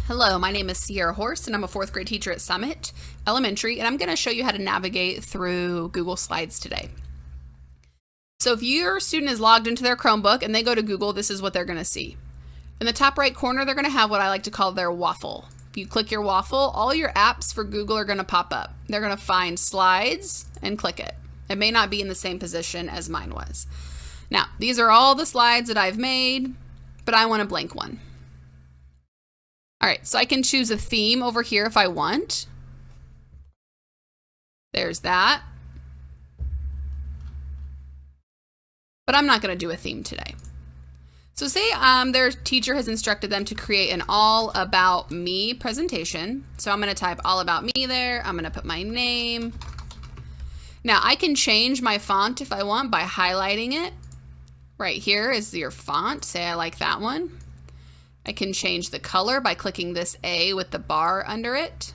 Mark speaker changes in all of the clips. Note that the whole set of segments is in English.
Speaker 1: Hello, my name is Sierra Horst and I'm a fourth grade teacher at Summit Elementary, and I'm going to show you how to navigate through Google Slides today. So if your student is logged into their Chromebook and they go to Google, this is what they're going to see. In the top right corner, they're going to have what I like to call their waffle. If you click your waffle, all your apps for Google are going to pop up. They're going to find Slides and click it. It may not be in the same position as mine was. Now, these are all the slides that I've made, but I want a blank one. All right, so I can choose a theme over here if I want. There's that. But I'm not going to do a theme today. So say their teacher has instructed them to create an all about me presentation. So I'm going to type all about me there. I'm going to put my name. Now I can change my font if I want by highlighting it. Right here is your font. Say I like that one. I can change the color by clicking this A with the bar under it.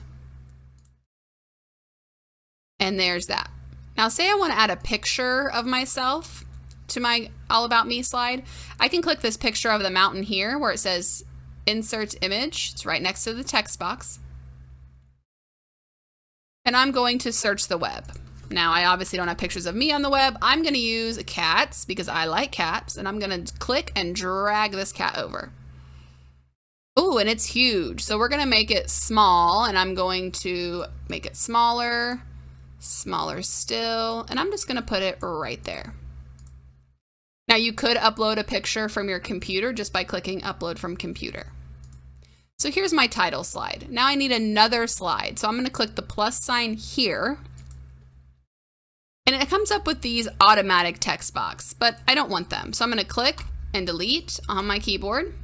Speaker 1: And there's that. Now say I want to add a picture of myself to my All About Me slide. I can click this picture of the mountain here where it says Insert Image. It's right next to the text box. And I'm going to search the web. Now I obviously don't have pictures of me on the web. I'm going to use cats because I like cats, and I'm going to click and drag this cat over. Oh, and it's huge. So we're going to make it small, and I'm going to make it smaller, smaller still, and I'm just going to put it right there. Now you could upload a picture from your computer just by clicking upload from computer. So here's my title slide. Now I need another slide. So I'm going to click the plus sign here. And it comes up with these automatic text box, but I don't want them. So I'm going to click and delete on my keyboard.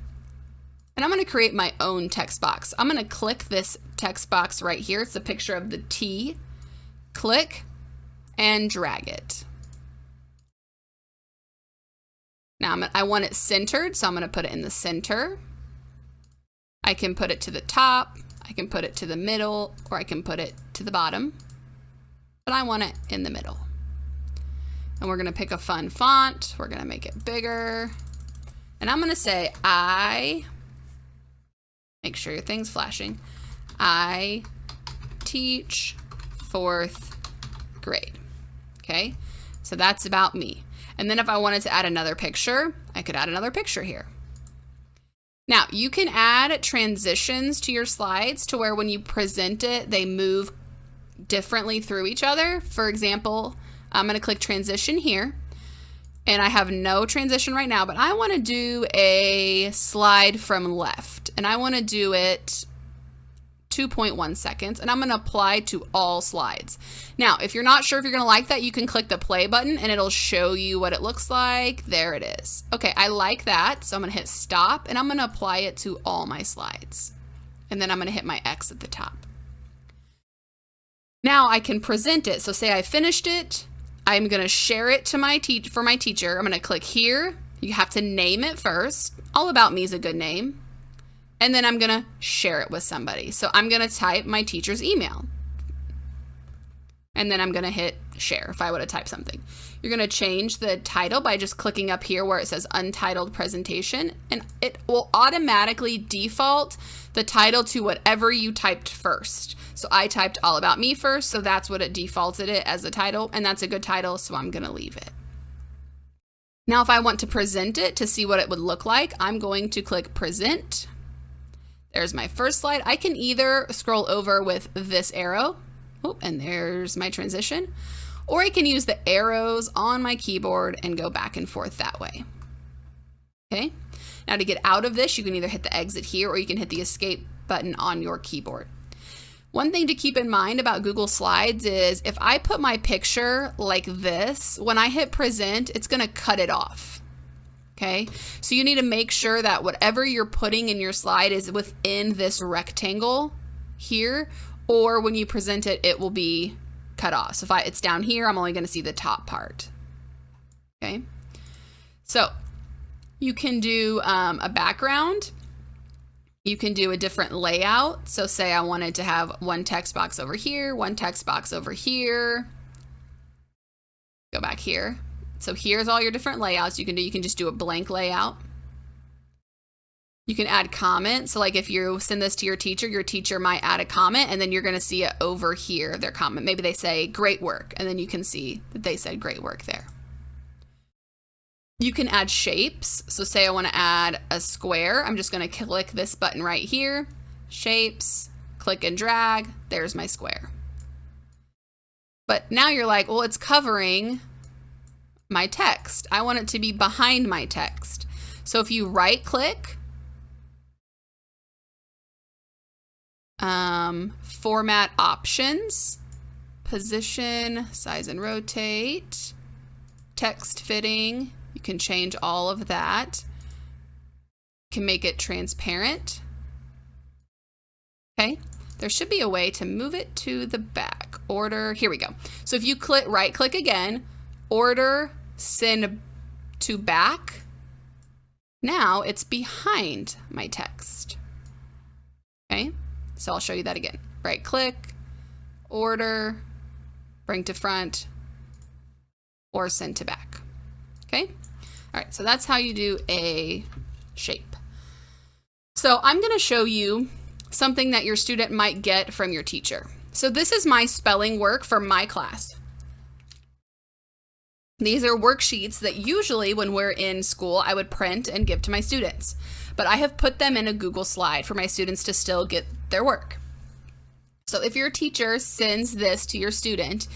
Speaker 1: And I'm going to create my own text box. I'm going to click this text box right here. It's a picture of the T. Click and drag it. Now I want it centered, so I'm going to put it in the center. I can put it to the top, I can put it to the middle, or I can put it to the bottom. But I want it in the middle. And we're going to pick a fun font. We're going to make it bigger. And I'm going to say make sure your thing's flashing. I teach fourth grade. Okay, so that's about me. And then if I wanted to add another picture, I could add another picture here. Now you can add transitions to your slides to where when you present it, they move differently through each other. For example, I'm going to click transition here. And I have no transition right now, but I want to do a slide from left, and I want to do it 2.1 seconds, and I'm going to apply to all slides. Now, if you're not sure if you're going to like that, you can click the play button and it'll show you what it looks like. There it is. Okay, I like that, so I'm going to hit stop, and I'm going to apply it to all my slides. And then I'm going to hit my X at the top. Now I can present it. So say I finished it. I'm going to share it to my teacher. I'm going to click here. You have to name it first. All About Me is a good name. And then I'm going to share it with somebody. So I'm going to type my teacher's email. And then I'm going to hit share if I would have typed something. You're going to change the title by just clicking up here where it says Untitled Presentation. And it will automatically default the title to whatever you typed first. So I typed All About Me first, so that's what it defaulted it as the title, and that's a good title, so I'm going to leave it. Now if I want to present it to see what it would look like, I'm going to click Present. There's my first slide. I can either scroll over with this arrow, and there's my transition, or I can use the arrows on my keyboard and go back and forth that way. Okay. Now to get out of this, you can either hit the exit here or you can hit the escape button on your keyboard. One thing to keep in mind about Google Slides is if I put my picture like this, when I hit present, it's going to cut it off. Okay, so you need to make sure that whatever you're putting in your slide is within this rectangle here, or when you present it, it will be cut off. So if it's down here, I'm only going to see the top part. Okay, so you can do a background. You can do a different layout. So say I wanted to have one text box over here, one text box over here. Go back here. So here's all your different layouts you can do. You can just do a blank layout. You can add comments. So like if you send this to your teacher might add a comment, and then you're going to see it over here, their comment. Maybe they say great work, and then you can see that they said great work there. You can add shapes. So say I want to add a square. I'm just going to click this button right here, shapes, click and drag. There's my square. But now you're like, well, it's covering my text. I want it to be behind my text. So if you right click, format options, position, size and rotate, text fitting, you can change all of that. You can make it transparent. Okay, there should be a way to move it to the back. Order, here we go. So if you right click again, order, send to back, now it's behind my text. Okay, so I'll show you that again. Right click, order, bring to front, or send to back. Okay, all right, so that's how you do a shape. So I'm going to show you something that your student might get from your teacher. So this is my spelling work for my class. These are worksheets that usually when we're in school, I would print and give to my students, but I have put them in a Google slide for my students to still get their work. So if your teacher sends this to your student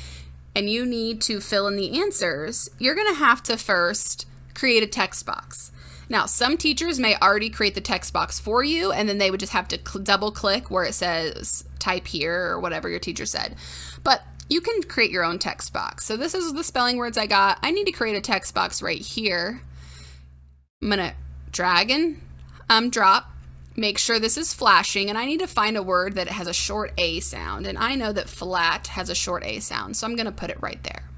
Speaker 1: and you need to fill in the answers, you're going to have to first create a text box. Now, some teachers may already create the text box for you, and then they would just have to double click where it says type here or whatever your teacher said. But you can create your own text box. So this is the spelling words I got. I need to create a text box right here. I'm going to drag and drop. Make sure this is flashing, and I need to find a word that has a short A sound, and I know that flat has a short A sound, so I'm going to put it right there.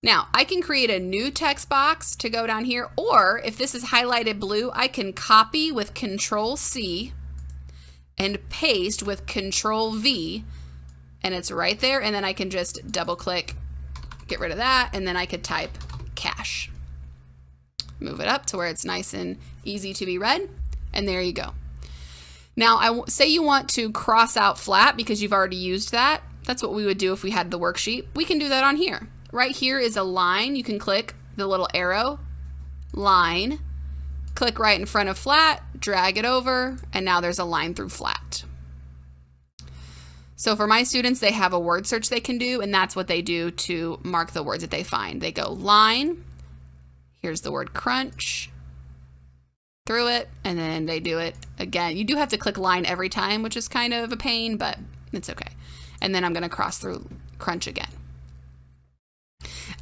Speaker 1: Now, I can create a new text box to go down here, or if this is highlighted blue, I can copy with Control-C and paste with Control-V, and it's right there, and then I can just double-click, get rid of that, and then I could type cash. Move it up to where it's nice and easy to be read. And there you go. Now, say you want to cross out flat because you've already used that. That's what we would do if we had the worksheet. We can do that on here. Right here is a line. You can click the little arrow, line, click right in front of flat, drag it over, and now there's a line through flat. So for my students, they have a word search they can do, and that's what they do to mark the words that they find. They go line, here's the word crunch, through it, and then they do it again. You do have to click line every time, which is kind of a pain, but it's okay. And then I'm going to cross through crunch again.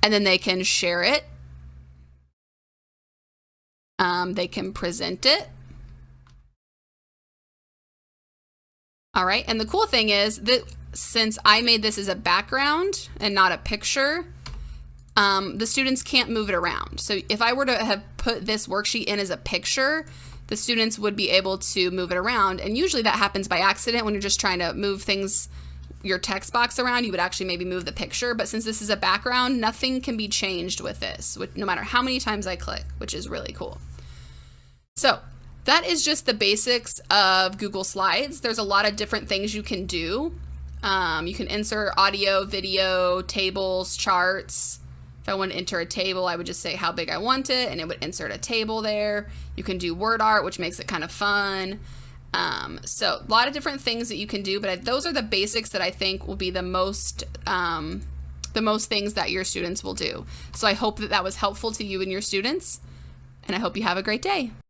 Speaker 1: And then they can share it. They can present it. All right, and the cool thing is that since I made this as a background and not a picture, the students can't move it around. So if I were to have put this worksheet in as a picture, the students would be able to move it around. And usually that happens by accident when you're just trying to move things, your text box around, you would actually maybe move the picture. But since this is a background, nothing can be changed with this, no matter how many times I click, which is really cool. So that is just the basics of Google Slides. There's a lot of different things you can do. You can insert audio, video, tables, charts. If I want to enter a table, I would just say how big I want it, and it would insert a table there. You can do word art, which makes it kind of fun. So a lot of different things that you can do, but those are the basics that I think will be the most things that your students will do. So I hope that that was helpful to you and your students, and I hope you have a great day.